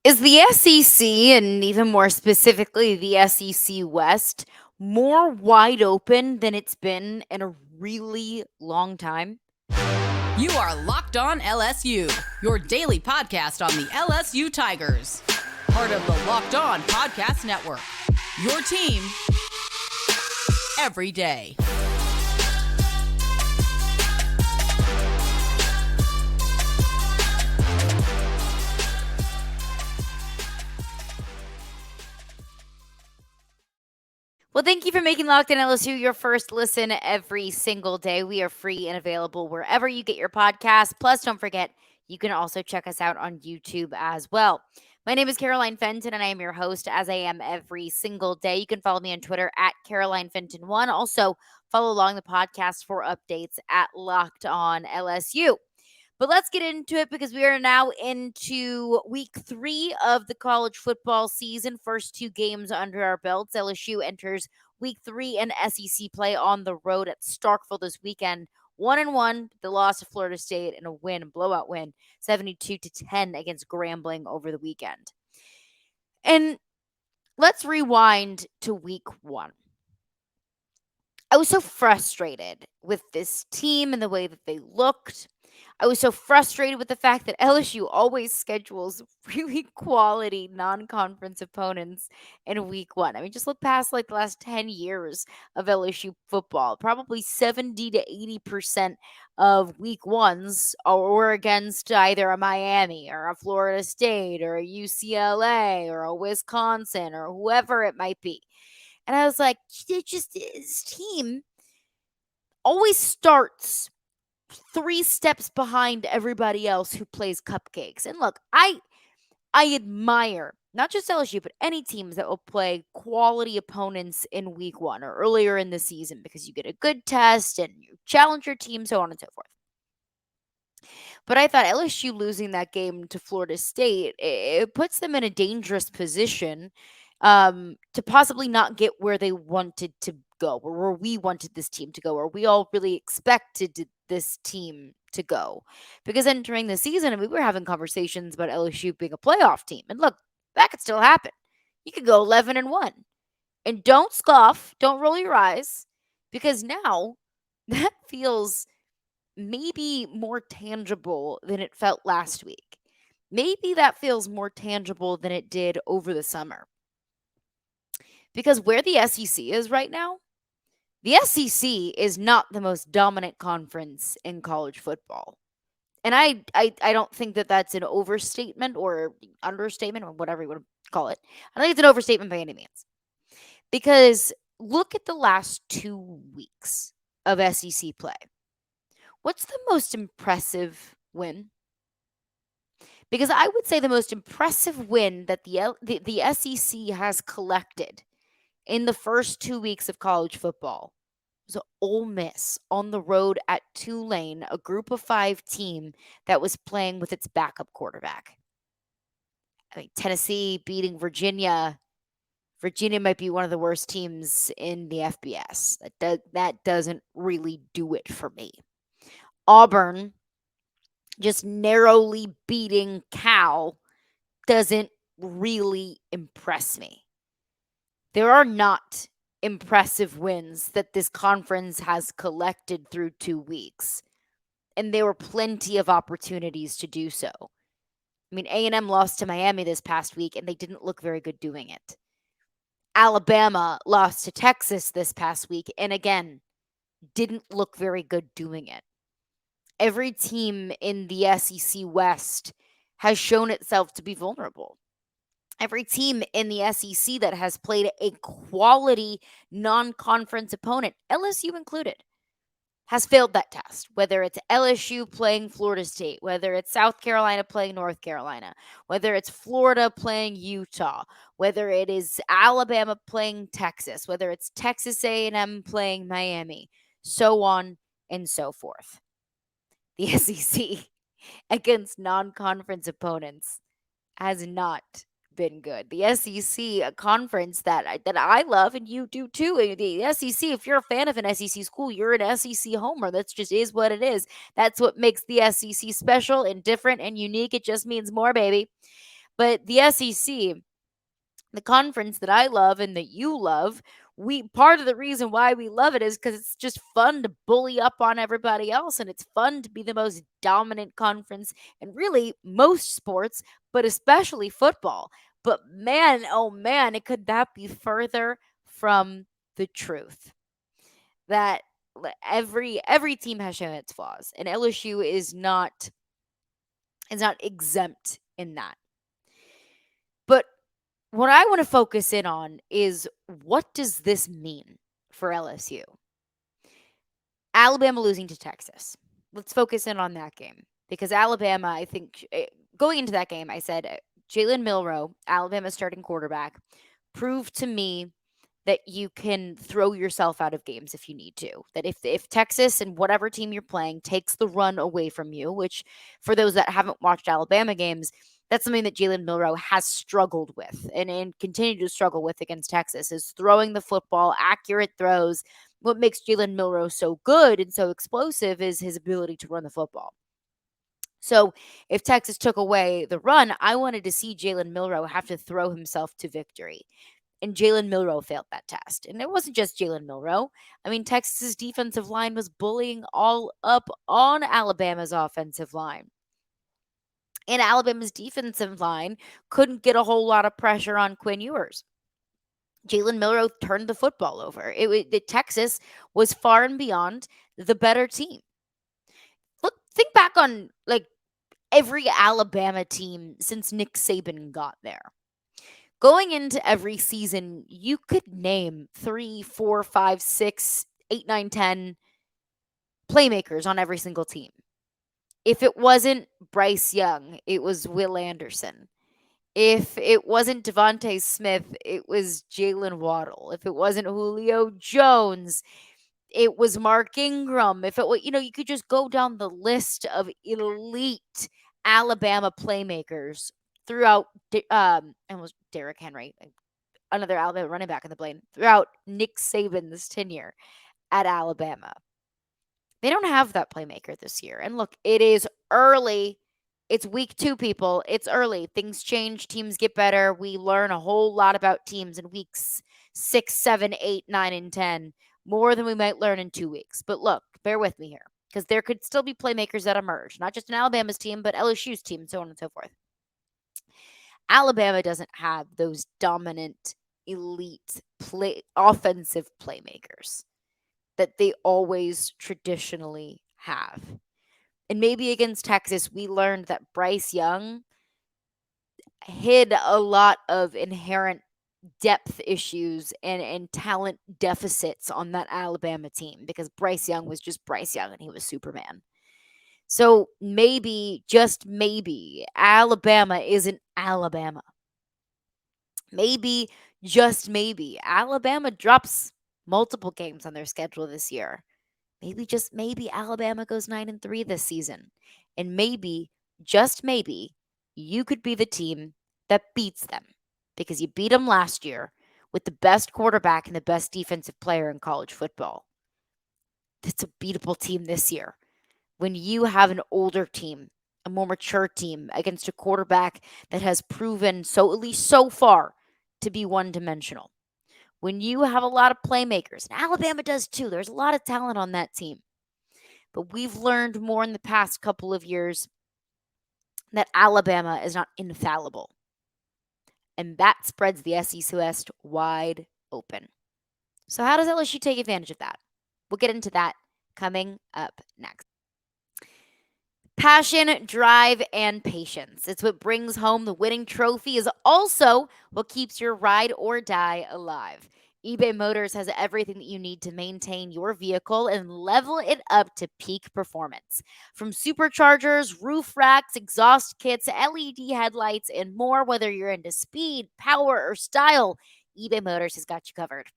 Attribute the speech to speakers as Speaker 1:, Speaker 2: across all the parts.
Speaker 1: Is the SEC, and even more specifically the SEC West, more wide open than it's been in a really long time?
Speaker 2: You are Locked On LSU, your daily podcast on the LSU Tigers. Part of the Locked On Podcast Network. Your team every day.
Speaker 1: Well, thank you for making Locked On LSU your first listen every single day. We are free and available wherever you get your podcasts. Plus, don't forget, you can also check us out on YouTube as well. My name is Caroline Fenton, and I am your host, as I am every single day. You can follow me on Twitter at Caroline Fenton1. Also, follow along the podcast for updates at Locked On LSU. But let's get into it because we are now into week 3 of the college football season. First 2 games under our belts. LSU enters week 3 in SEC play on the road at Starkville this weekend. 1-1, the loss to Florida State, and a blowout win, 72-10 against Grambling over the weekend. And let's rewind to week 1. I was so frustrated with this team and the way that they looked. I was so frustrated with the fact that LSU always schedules really quality non-conference opponents in week 1. I mean, just look past like the last 10 years of LSU football. Probably 70 to 80% of week 1s were against either a Miami or a Florida State or a UCLA or a Wisconsin or whoever it might be. And I was like, this team always starts 3 steps behind everybody else who plays cupcakes. And look, I admire not just LSU, but any teams that will play quality opponents in week 1 or earlier in the season because you get a good test and you challenge your team, so on and so forth. But I thought LSU losing that game to Florida State, it puts them in a dangerous position to possibly not get where they wanted to go, or where we wanted this team to go, or we all really expected this team to go. Because entering the season, we were having conversations about LSU being a playoff team. And look, that could still happen. You could go 11-1. And don't scoff, don't roll your eyes, because now that feels maybe more tangible than it felt last week. Maybe that feels more tangible than it did over the summer. Because where the SEC is right now, the SEC is not the most dominant conference in college football. And I don't think that that's an overstatement or understatement or whatever you want to call it. I don't think it's an overstatement by any means. Because look at the last 2 weeks of SEC play. What's the most impressive win? Because I would say the most impressive win that the SEC has collected in the first 2 weeks of college football was Ole Miss on the road at Tulane, a group of 5 team that was playing with its backup quarterback. I mean, Tennessee beating Virginia. Virginia might be one of the worst teams in the FBS. That doesn't really do it for me. Auburn just narrowly beating Cal doesn't really impress me. There are not impressive wins that this conference has collected through 2 weeks, and there were plenty of opportunities to do so. I mean, A&M lost to Miami this past week, and they didn't look very good doing it. Alabama lost to Texas this past week, and again, didn't look very good doing it. Every team in the SEC West has shown itself to be vulnerable. Every team in the SEC that has played a quality non-conference opponent, LSU included, has failed that test. Whether it's LSU playing Florida State, whether it's South Carolina playing North Carolina, whether it's Florida playing Utah, whether it is Alabama playing Texas, whether it's Texas A&M playing Miami, so on and so forth. The SEC against non-conference opponents has not been good. The SEC, a conference that I love and you do too. The SEC, if you're a fan of an SEC school, you're an SEC homer. That's just is what it is. That's what makes the SEC special and different and unique. It just means more, baby. But the SEC, the conference that I love and that you love, we part of the reason why we love it is because it's just fun to bully up on everybody else, and it's fun to be the most dominant conference in really most sports, but especially football. But man, oh man, it could that be further from the truth that every team has shown its flaws, and LSU is not exempt in that. But what I want to focus in on is, what does this mean for LSU? Alabama losing to Texas. Let's focus in on that game because Alabama, I think, going into that game, I said Jalen Milroe, Alabama's starting quarterback, proved to me that you can throw yourself out of games if you need to. That if Texas and whatever team you're playing takes the run away from you, which for those that haven't watched Alabama games, that's something that Jalen Milroe has struggled with and continue to struggle with against Texas, is throwing the football, accurate throws. What makes Jalen Milroe so good and so explosive is his ability to run the football. So if Texas took away the run, I wanted to see Jalen Milroe have to throw himself to victory. And Jalen Milroe failed that test. And it wasn't just Jalen Milroe. I mean, Texas's defensive line was bullying all up on Alabama's offensive line. And Alabama's defensive line couldn't get a whole lot of pressure on Quinn Ewers. Jalen Milroe turned the football over. Texas was far and beyond the better team. Think back on like every Alabama team since Nick Saban got there. Going into every season, you could name 3, 4, 5, 6, 8, 9, 10 playmakers on every single team. If it wasn't Bryce Young, it was Will Anderson. If it wasn't Devontae Smith, it was Jalen Waddle. If it wasn't Julio Jones, it was Mark Ingram. If it was, you could just go down the list of elite Alabama playmakers throughout, almost Derrick Henry, another Alabama running back in the plane, throughout Nick Saban's tenure at Alabama. They don't have that playmaker this year. And look, it is early. It's week 2, people. It's early. Things change. Teams get better. We learn a whole lot about teams in weeks 6, 7, 8, 9, and 10, more than we might learn in 2 weeks. But look, bear with me here, because there could still be playmakers that emerge, not just in Alabama's team, but LSU's team, and so on and so forth. Alabama doesn't have those dominant, elite offensive playmakers that they always traditionally have. And maybe against Texas, we learned that Bryce Young hid a lot of inherent depth issues and talent deficits on that Alabama team, because Bryce Young was just Bryce Young and he was Superman. So maybe, just maybe, Alabama isn't Alabama. Maybe, just maybe, Alabama drops multiple games on their schedule this year. Maybe, just maybe, Alabama goes 9-3 this season. And maybe, just maybe, you could be the team that beats them, because you beat them last year with the best quarterback and the best defensive player in college football. It's a beatable team this year. When you have an older team, a more mature team against a quarterback that has proven, so at least so far, to be one-dimensional. When you have a lot of playmakers, and Alabama does too, there's a lot of talent on that team. But we've learned more in the past couple of years that Alabama is not infallible. And that spreads the SEC West wide open. So how does LSU take advantage of that? We'll get into that coming up next. Passion, drive, and patience. It's what brings home the winning trophy, is also what keeps your ride or die alive. eBay Motors has everything that you need to maintain your vehicle and level it up to peak performance. From superchargers, roof racks, exhaust kits, LED headlights, and more, whether you're into speed, power, or style, eBay Motors has got you covered.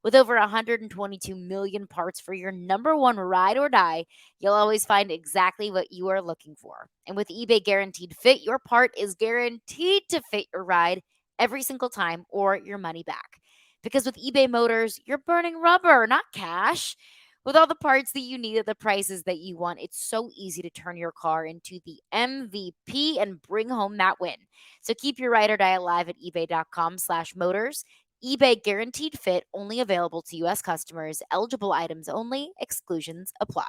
Speaker 1: With over 122 million parts for your number one ride or die, you'll always find exactly what you are looking for. And with eBay Guaranteed Fit, your part is guaranteed to fit your ride every single time, or your money back. Because with eBay Motors, you're burning rubber, not cash. With all the parts that you need at the prices that you want, it's so easy to turn your car into the MVP and bring home that win. So keep your ride or die alive at ebay.com/motors. eBay guaranteed fit, only available to U.S. customers, eligible items only, exclusions apply.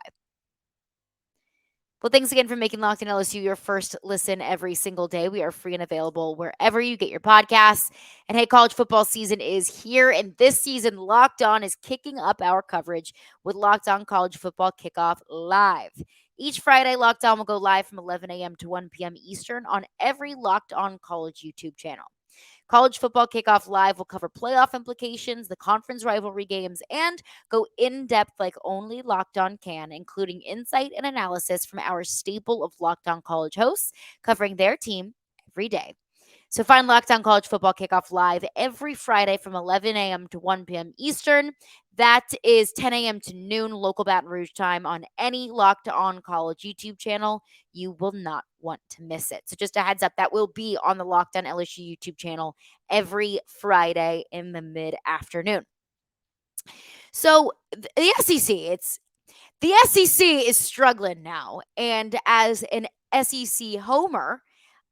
Speaker 1: Well, thanks again for making Locked On LSU your first listen every single day. We are free and available wherever you get your podcasts. And hey, college football season is here. And this season, Locked On is kicking up our coverage with Locked On College Football Kickoff Live. Each Friday, Locked On will go live from 11 a.m. to 1 p.m. Eastern on every Locked On College YouTube channel. College Football Kickoff Live will cover playoff implications, the conference rivalry games, and go in depth like only Locked On can, including insight and analysis from our staple of Locked On College hosts covering their team every day. So find Locked On College Football Kickoff Live every Friday from 11 a.m. to 1 p.m. Eastern. That is 10 a.m. to noon local Baton Rouge time on any Locked On College YouTube channel. You will not want to miss it. So just a heads up, that will be on the Locked On LSU YouTube channel every Friday in the mid-afternoon. So the SEC is struggling now, and as an SEC homer,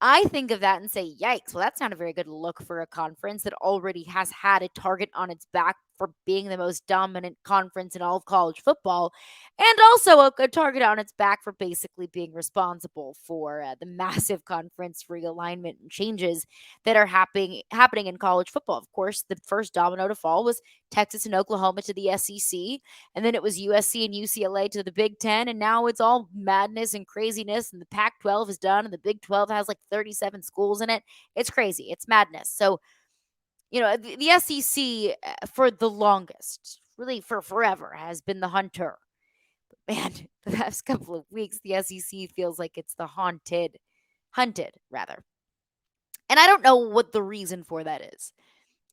Speaker 1: I think of that and say, yikes, well, that's not a very good look for a conference that already has had a target on its back for being the most dominant conference in all of college football, and also a target on its back for basically being responsible for the massive conference realignment and changes that are happening in college football. Of course, the first domino to fall was Texas and Oklahoma to the SEC, and then it was USC and UCLA to the Big Ten, and now it's all madness and craziness, and the Pac-12 is done, and the Big 12 has like 37 schools in it. It's crazy. It's madness. So, the SEC for the longest, really for forever, has been the hunter. But man, the past couple of weeks, the SEC feels like it's the hunted, rather. And I don't know what the reason for that is.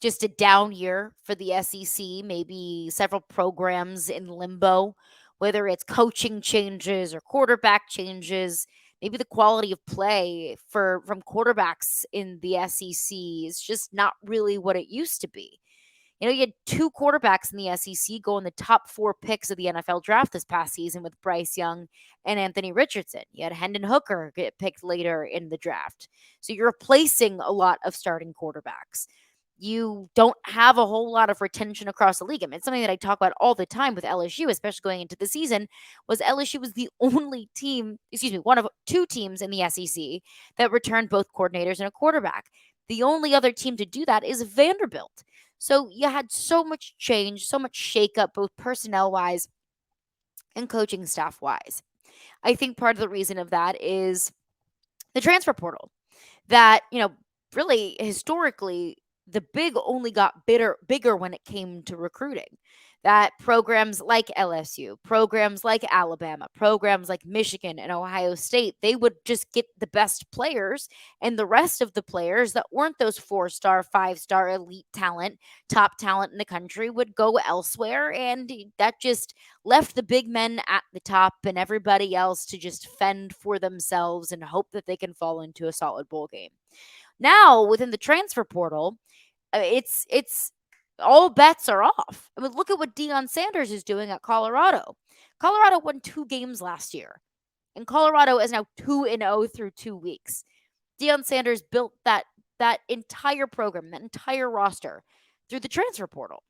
Speaker 1: Just a down year for the SEC, maybe several programs in limbo, whether it's coaching changes or quarterback changes. Maybe the quality of play from quarterbacks in the SEC is just not really what it used to be. You had two quarterbacks in the SEC go in the top 4 picks of the NFL draft this past season with Bryce Young and Anthony Richardson. You had Hendon Hooker get picked later in the draft. So you're replacing a lot of starting quarterbacks. You don't have a whole lot of retention across the league. I mean, it's something that I talk about all the time with LSU, especially going into the season, was LSU was the only team, one of 2 teams in the SEC that returned both coordinators and a quarterback. The only other team to do that is Vanderbilt. So you had so much change, so much shakeup, both personnel-wise and coaching staff-wise. I think part of the reason of that is the transfer portal that, really historically, the big only got bigger when it came to recruiting. That programs like LSU, programs like Alabama, programs like Michigan and Ohio State, they would just get the best players, and the rest of the players that weren't those 4-star, 5-star elite talent, top talent in the country would go elsewhere, and that just left the big men at the top and everybody else to just fend for themselves and hope that they can fall into a solid bowl game. Now, within the transfer portal, it's all bets are off. I mean, look at what Deion Sanders is doing at Colorado. Colorado won 2 games last year, and Colorado is now 2-0 through 2 weeks. Deion Sanders built that entire program, that entire roster through the transfer portal.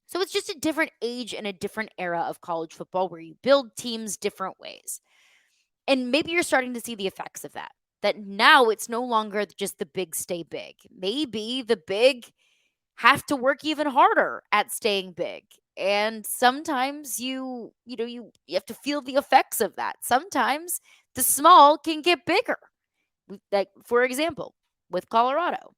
Speaker 1: So it's just a different age and a different era of college football where you build teams different ways. And maybe you're starting to see the effects of that. That now it's no longer just the big stay big. Maybe the big have to work even harder at staying big. And sometimes you have to feel the effects of that. Sometimes the small can get bigger. Like, for example, with Colorado.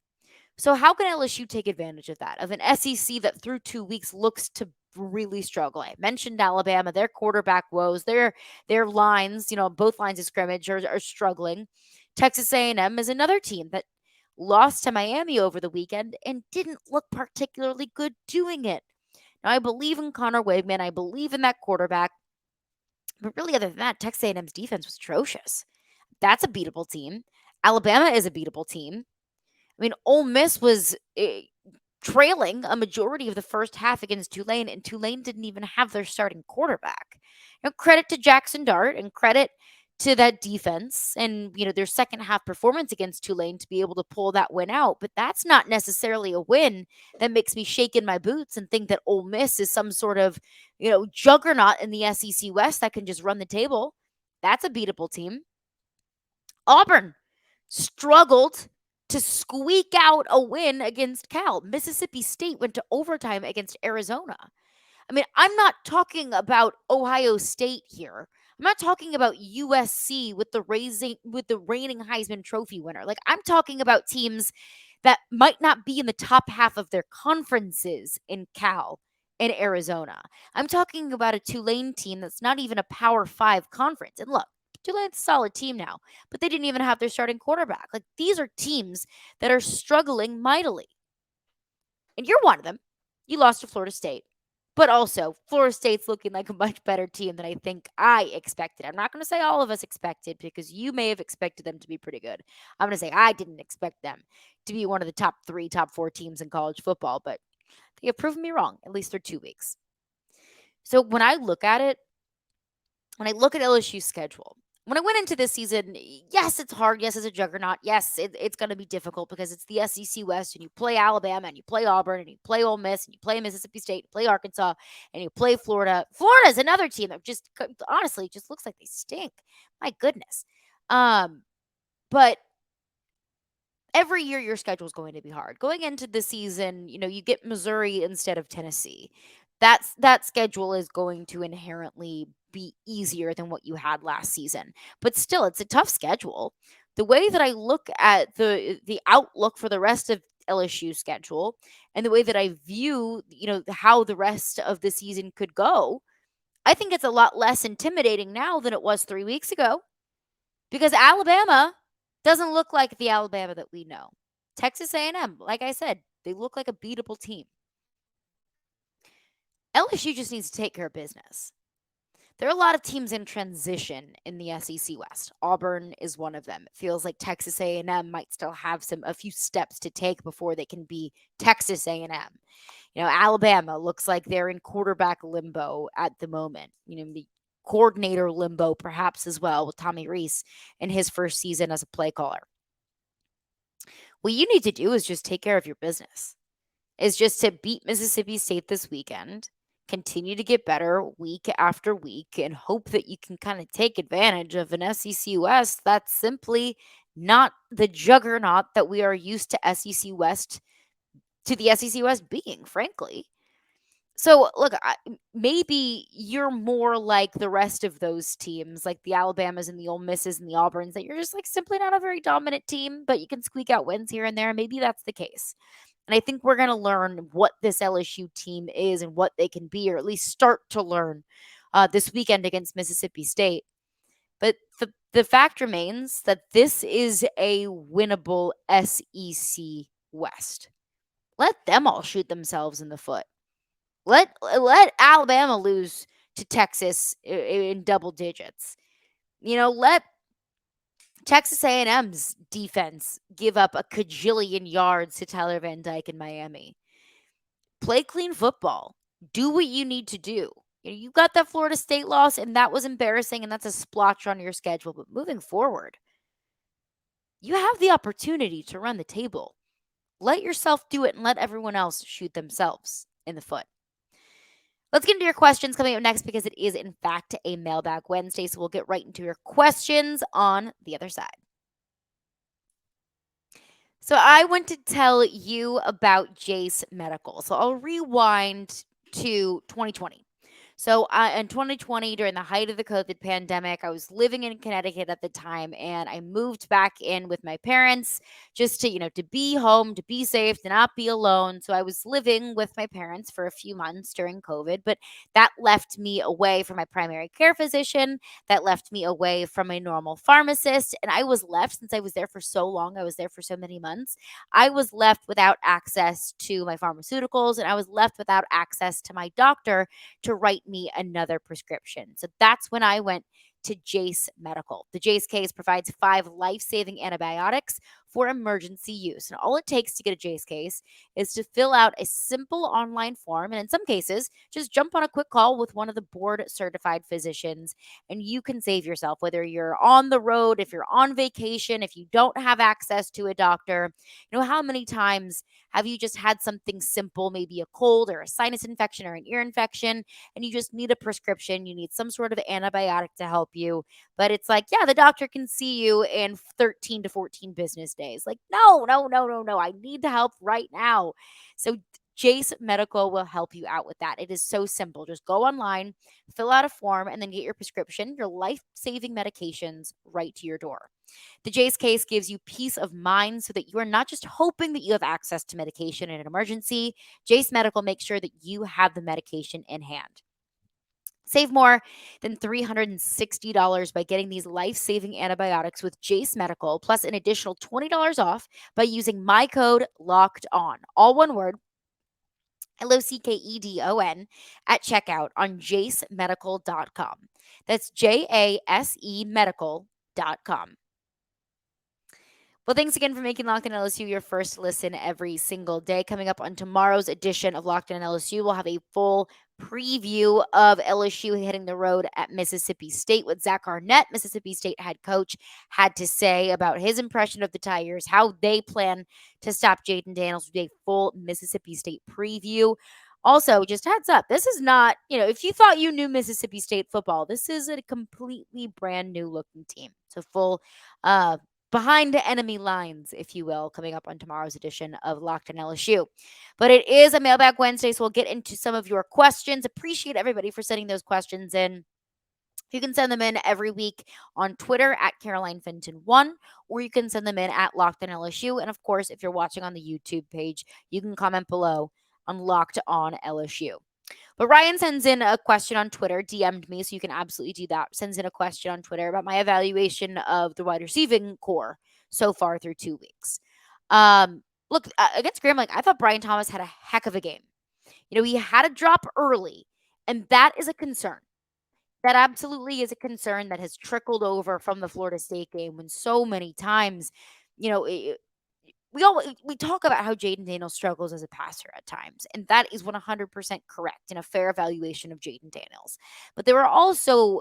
Speaker 1: So how can LSU take advantage of that? Of an SEC that through 2 weeks looks to really struggle. I mentioned Alabama, their quarterback woes, their lines, both lines of scrimmage are struggling. Texas A&M is another team that lost to Miami over the weekend and didn't look particularly good doing it. Now, I believe in Connor Wegman. I believe in that quarterback. But really, other than that, Texas A&M's defense was atrocious. That's a beatable team. Alabama is a beatable team. I mean, Ole Miss was trailing a majority of the first half against Tulane, and Tulane didn't even have their starting quarterback. Credit to Jackson Dart and credit to that defense and their second half performance against Tulane to be able to pull that win out. But that's not necessarily a win that makes me shake in my boots and think that Ole Miss is some sort of juggernaut in the SEC West that can just run the table. That's a beatable team. Auburn struggled to squeak out a win against Cal. Mississippi State went to overtime against Arizona. I mean, I'm not talking about Ohio State here. I'm not talking about USC with the reigning Heisman Trophy winner. Like, I'm talking about teams that might not be in the top half of their conferences in Cal and Arizona. I'm talking about a Tulane team that's not even a Power 5 conference. And look, Tulane's a solid team now, but they didn't even have their starting quarterback. Like, these are teams that are struggling mightily. And you're one of them. You lost to Florida State. But also, Florida State's looking like a much better team than I think I expected. I'm not going to say all of us expected because you may have expected them to be pretty good. I'm going to say I didn't expect them to be one of the top 3, top 4 teams in college football, but they have proven me wrong, at least through 2 weeks. So when I look at it, when I look at LSU's schedule, when I went into this season, yes, it's hard. Yes, it's a juggernaut. Yes, it's going to be difficult because it's the SEC West and you play Alabama and you play Auburn and you play Ole Miss and you play Mississippi State, you play Arkansas and you play Florida. Florida's another team that just honestly just looks like they stink. My goodness. But every year your schedule is going to be hard. Going into the season, you get Missouri instead of Tennessee. That schedule is going to inherently be easier than what you had last season. But still, it's a tough schedule. The way that I look at the outlook for the rest of LSU schedule and the way that I view, how the rest of the season could go, I think it's a lot less intimidating now than it was 3 weeks ago. Because Alabama doesn't look like the Alabama that we know. Texas A&M, like I said, they look like a beatable team. LSU just needs to take care of business. There are a lot of teams in transition in the SEC West. Auburn is one of them. It feels like Texas A&M might still have a few steps to take before they can be Texas A&M. Alabama looks like they're in quarterback limbo at the moment. The coordinator limbo perhaps as well with Tommy Rees in his first season as a play caller. What you need to do is just take care of your business. Is just to beat Mississippi State this weekend, continue to get better week after week, and hope that you can kind of take advantage of an SEC West that's simply not the juggernaut that we are used to the SEC West being, frankly. So, look, maybe you're more like the rest of those teams, like the Alabamas and the Ole Misses and the Auburns, that you're just like simply not a very dominant team, but you can squeak out wins here and there. Maybe that's the case. And I think we're going to learn what this LSU team is and what they can be, or at least start to learn this weekend against Mississippi State. But the fact remains that this is a winnable SEC West. Let them all shoot themselves in the foot. Let Alabama lose to Texas in double digits. Let Texas A&M's defense give up a cajillion yards to Tyler Van Dyke in Miami. Play clean football. Do what you need to do. You got that Florida State loss, and that was embarrassing, and that's a splotch on your schedule. But moving forward, you have the opportunity to run the table. Let yourself do it and let everyone else shoot themselves in the foot. Let's get into your questions coming up next because it is, in fact, a Mailbag Wednesday. So we'll get right into your questions on the other side. So I want to tell you about Jace Medical. So I'll rewind to 2020. So in 2020, during the height of the COVID pandemic, I was living in Connecticut at the time, and I moved back in with my parents just to be home, to be safe, to not be alone. So I was living with my parents for a few months during COVID, but that left me away from my primary care physician. That left me away from a normal pharmacist, and I was left, since I was there for so long, I was there for so many months, I was left without access to my pharmaceuticals, and I was left without access to my doctor to write me another prescription. So that's when I went to Jace Medical. The Jace case provides 5 life-saving antibiotics for emergency use. And all it takes to get a Jace case is to fill out a simple online form. And in some cases, just jump on a quick call with one of the board certified physicians, and you can save yourself, whether you're on the road, if you're on vacation, if you don't have access to a doctor. How many times have you just had something simple, maybe a cold or a sinus infection or an ear infection, and you just need a prescription? You need some sort of antibiotic to help you. But it's like, yeah, the doctor can see you in 13 to 14 business days. Like, no, no, no, no, no. I need the help right now. So Jace Medical will help you out with that. It is so simple. Just go online, fill out a form, and then get your prescription, your life saving medications right to your door. The Jace case gives you peace of mind so that you are not just hoping that you have access to medication in an emergency. Jace Medical makes sure that you have the medication in hand. Save more than $360 by getting these life-saving antibiotics with Jace Medical, plus an additional $20 off by using my code LOCKED ON. All one word, LOCKEDON, at checkout on jacemedical.com. That's JASE medical.com. Well, thanks again for making Locked On LSU your first listen every single day. Coming up on tomorrow's edition of Locked On LSU, we'll have a full preview of LSU hitting the road at Mississippi State. What Zach Arnett, Mississippi State head coach, had to say about his impression of the Tigers, how they plan to stop Jaden Daniels with a full Mississippi State preview. Also, just heads up, this is not, if you thought you knew Mississippi State football, this is a completely brand new looking team. So full behind enemy lines, if you will, coming up on tomorrow's edition of Locked On LSU. But it is a Mailbag Wednesday, so we'll get into some of your questions. Appreciate everybody for sending those questions in. You can send them in every week on Twitter at CarolineFenton1, or you can send them in at Locked On LSU. And of course, if you're watching on the YouTube page, you can comment below on Locked On LSU. But Ryan sends in a question on Twitter, DM'd me, so you can absolutely do that. Sends in a question on Twitter about my evaluation of the wide receiving core so far through 2 weeks. Look, against Grambling, I thought Brian Thomas had a heck of a game. He had a drop early, and that is a concern. That absolutely is a concern that has trickled over from the Florida State game when so many times, we talk about how Jaden Daniels struggles as a passer at times, and that is 100% correct in a fair evaluation of Jaden Daniels. But there were also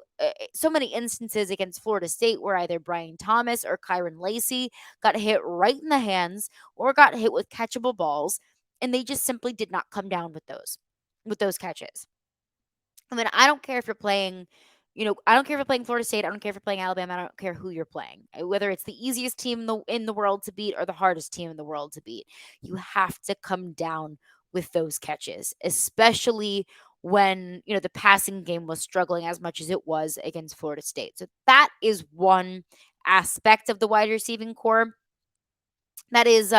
Speaker 1: so many instances against Florida State where either Brian Thomas or Kyron Lacey got hit right in the hands or got hit with catchable balls, and they just simply did not come down with those catches. I mean, I don't care if you're playing I don't care if you're playing Florida State. I don't care if you're playing Alabama. I don't care who you're playing. Whether it's the easiest team in the world to beat or the hardest team in the world to beat, you have to come down with those catches, especially when, the passing game was struggling as much as it was against Florida State. So that is one aspect of the wide receiving core that is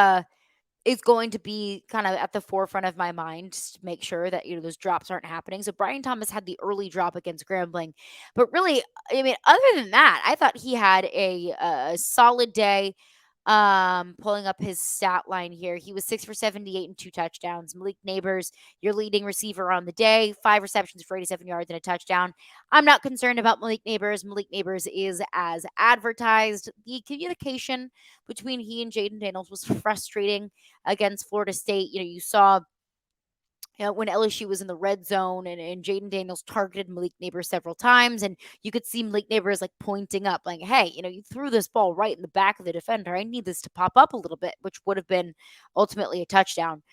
Speaker 1: going to be kind of at the forefront of my mind to make sure that, those drops aren't happening. So Brian Thomas had the early drop against Grambling. But really, I mean, other than that, I thought he had a solid day. Pulling up his stat line here. He was 6 for 78 and 2 touchdowns. Malik Neighbors, your leading receiver on the day, 5 receptions for 87 yards and a touchdown. I'm not concerned about Malik Neighbors. Malik Neighbors is as advertised. The communication between he and Jaden Daniels was frustrating against Florida State. You saw when LSU was in the red zone and Jaden Daniels targeted Malik Neighbors several times, and you could see Malik Neighbors like pointing up, like, hey, you threw this ball right in the back of the defender. I need this to pop up a little bit, which would have been ultimately a touchdown.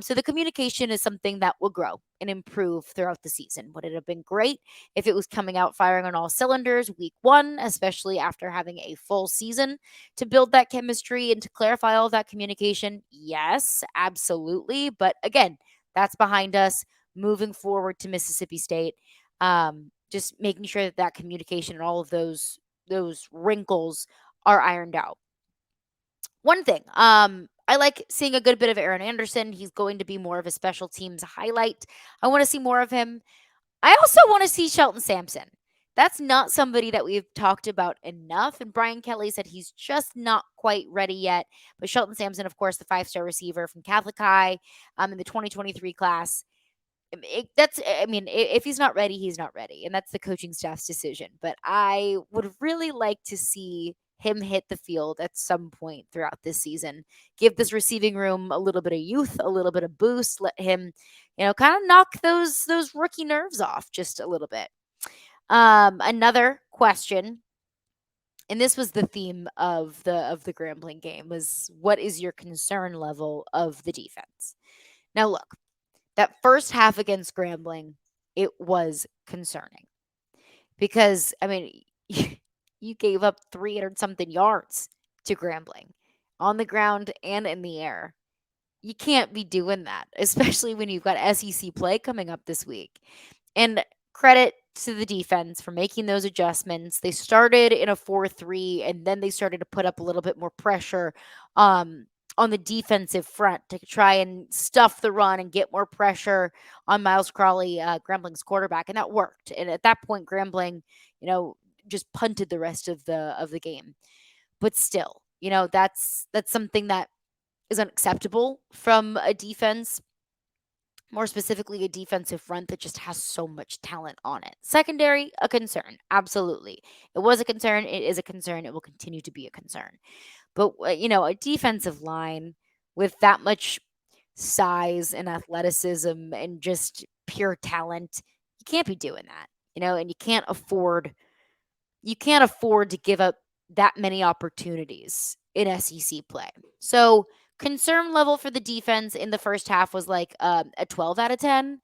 Speaker 1: So the communication is something that will grow and improve throughout the season. Would it have been great if it was coming out firing on all cylinders week one, especially after having a full season to build that chemistry and to clarify all of that communication? Yes, absolutely. But again, that's behind us. Moving forward to Mississippi State, just making sure that communication and all of those wrinkles are ironed out. One thing, I like seeing a good bit of Aaron Anderson. He's going to be more of a special teams highlight. I want to see more of him. I also want to see Shelton Sampson. That's not somebody that we've talked about enough. And Brian Kelly said he's just not quite ready yet. But Shelton Sampson, of course, the 5-star receiver from Catholic High in the 2023 class. If he's not ready, he's not ready. And that's the coaching staff's decision. But I would really like to see him hit the field at some point throughout this season. Give this receiving room a little bit of youth, a little bit of boost. Let him, kind of knock those rookie nerves off just a little bit. Another question, and this was the theme of the Grambling game, was what is your concern level of the defense? Now look, that first half against Grambling, it was concerning because you gave up 300 something yards to Grambling on the ground and in the air. You can't be doing that, especially when you've got SEC play coming up this week. And credit to the defense for making those adjustments. They started in a 4-3, and then they started to put up a little bit more pressure on the defensive front to try and stuff the run and get more pressure on Miles Crawley, Grambling's quarterback, and that worked. And at that point, Grambling, just punted the rest of the game. But still, that's something that is unacceptable from a defense, more specifically a defensive front that just has so much talent on it. Secondary, a concern. Absolutely. It was a concern. It is a concern. It will continue to be a concern. But, a defensive line with that much size and athleticism and just pure talent, you can't be doing that, and you can't afford to give up that many opportunities in SEC play. So concern level for the defense in the first half was like a 12 out of 10.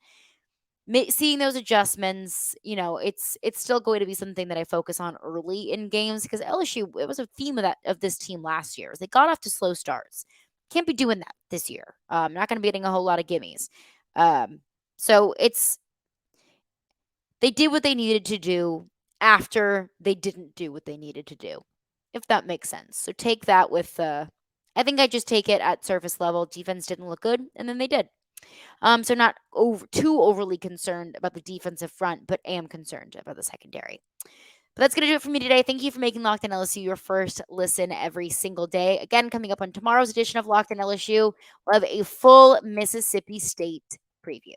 Speaker 1: Seeing those adjustments, it's still going to be something that I focus on early in games because LSU, it was a theme of this team last year. They got off to slow starts. Can't be doing that this year. Not going to be getting a whole lot of gimmies. So they did what they needed to do after they didn't do what they needed to do, if that makes sense. So take that with, I think I just take it at surface level. Defense didn't look good, and then they did. So not too overly concerned about the defensive front, but am concerned about the secondary. But that's going to do it for me today. Thank you for making Locked On LSU your first listen every single day. Again, coming up on tomorrow's edition of Locked On LSU, we'll have a full Mississippi State preview.